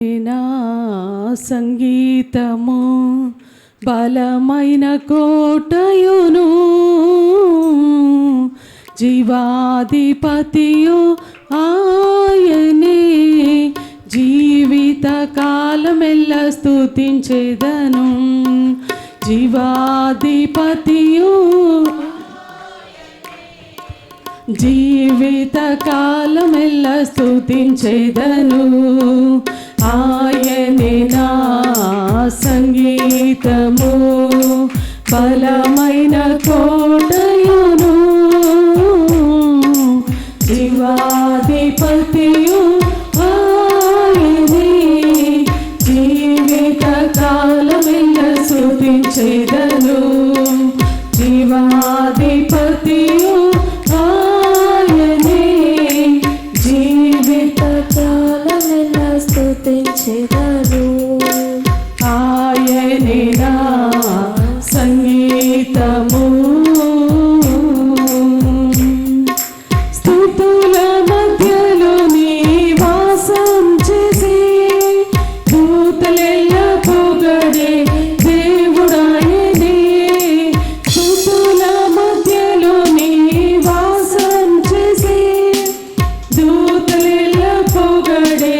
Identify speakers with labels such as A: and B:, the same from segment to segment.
A: నా సంగీతము బలమైన కోటయును జీవాధిపతియు ఆయనే జీవిత కాలమెల్ల స్తుతించెదను జీవాధిపతియు జీవిత కాలమెల్ల స్తుతించెదను ఆయనే నా సంగీతము బలమైన కోటయును జీవాధిపతియు ఆయనే జీవిత కాలమెల్ల స్తుతించెదను జీవాధిపతియు ఆయనే జీవిత కాలమెల్ల స్తుతించెదను ఆయనే నా సంగీతము స్తుతుల మధ్యలో నివాసం చేసి దూతలెల్ల పొగడే దేవుడాయనే స్తుతుల మధ్యలో నివాసం చేసి దూతలెల్ల పొగడే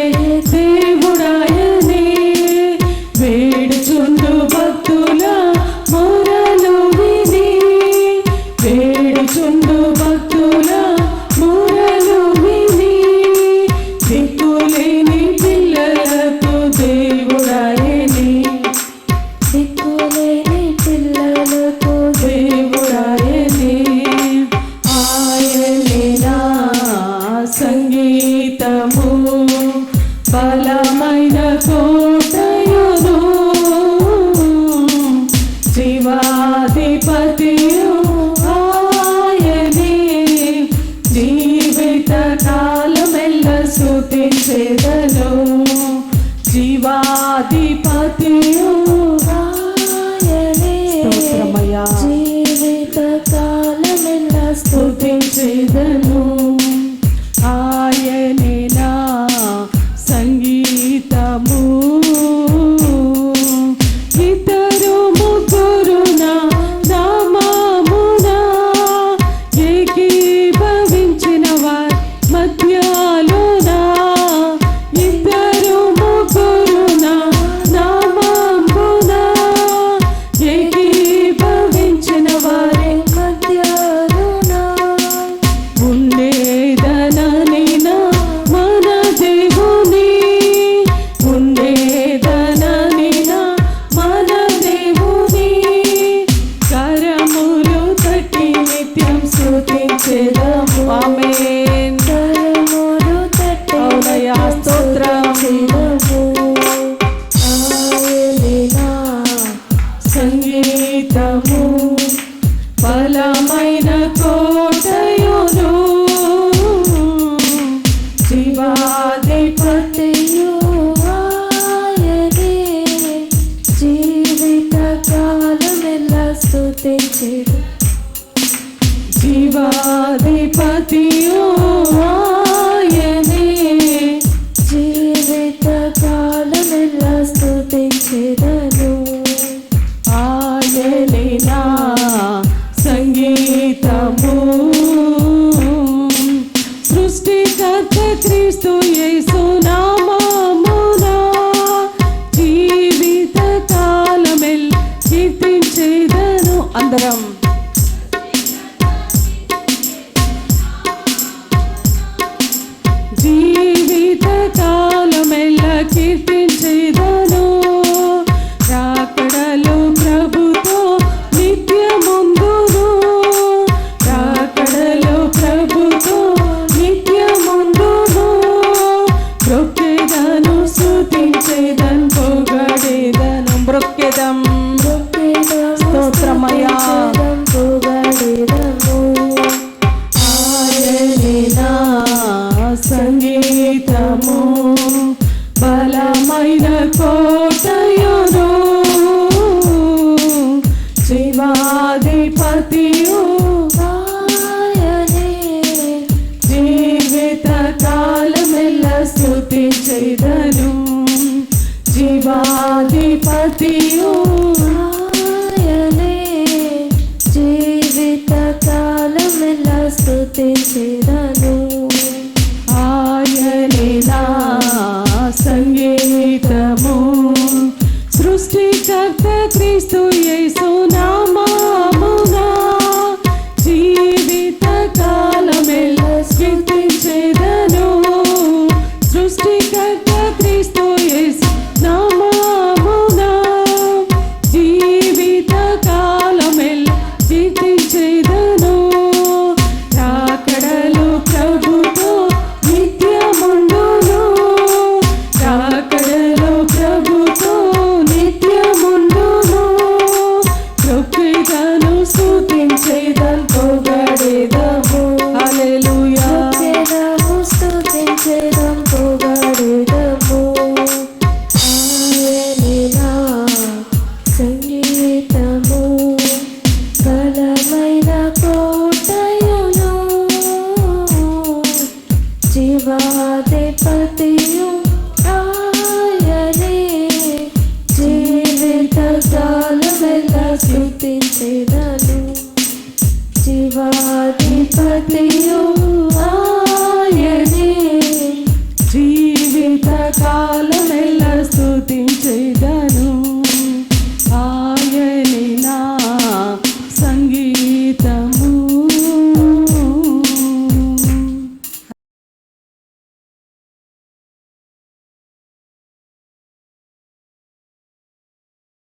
A: దేవుడాయనే వేడుచుండు భక్తుల మొరలు విని వేడుచుండు భక్తుల మొరలు విని దిక్కులేని పిల్లలకు దేవుడాయనే దిక్కులేని పిల్లలకు దేవుడాయనే ఆయనే నా సంగీతము బలమైన కోటయును జీవాధిపతియు ఆయనే జీవిత కాలమెల్ల స్తుతించెదను జీవాధిపతియు ఆయనే స్తోత్రమయ్యా జీవిత కాలమెల్ల స్తుతించెదను ఆయనే నా సంగీతము ఇద్దరు ముగ్గురు నా నామమున ఏకీభవించిన వారి మధ్యలోన ఇద్దరు ముగ్గురు నా నామమున ఏకీభవించిన వారి మధ్యలోన ఉండేదనని నా మన దేవుని ఉండేదనని నా మన దేవుని కరములు తట్టి నిత్యం స్తుతించెదము ఆమేన్ కరములు తట్టి అవునయ్యా స్తోత్రం ఆయనే నా సంగీతము బలమైన కోటయును జీవాధిపతియు ఆయనే జీవిత కాలమెల్ల స్తుతించెదను జీవాధిపతియు ఆయనే జీవిత కాలమెల్ల స్తుతించెదను ఆయనే నా సంగీతము సృష్టికర్త క్రీస్తు యేసు నామమున జీవిత కాలమెల్ల కీర్తించెదను అందరం జీవిత కాలమెల్ల కీర్తించెదను రాకడలో ప్రభుతో నిత్యముందును రాకడలో ప్రభుతో నిత్యముందును బ్రొక్కెదను స్తుతించెదను పొగడెదను బ్రొక్కెదం స్తోత్రమయ్యా ఆయనే నా సంగీతము బలమైన కోటయును జీవాధిపతియు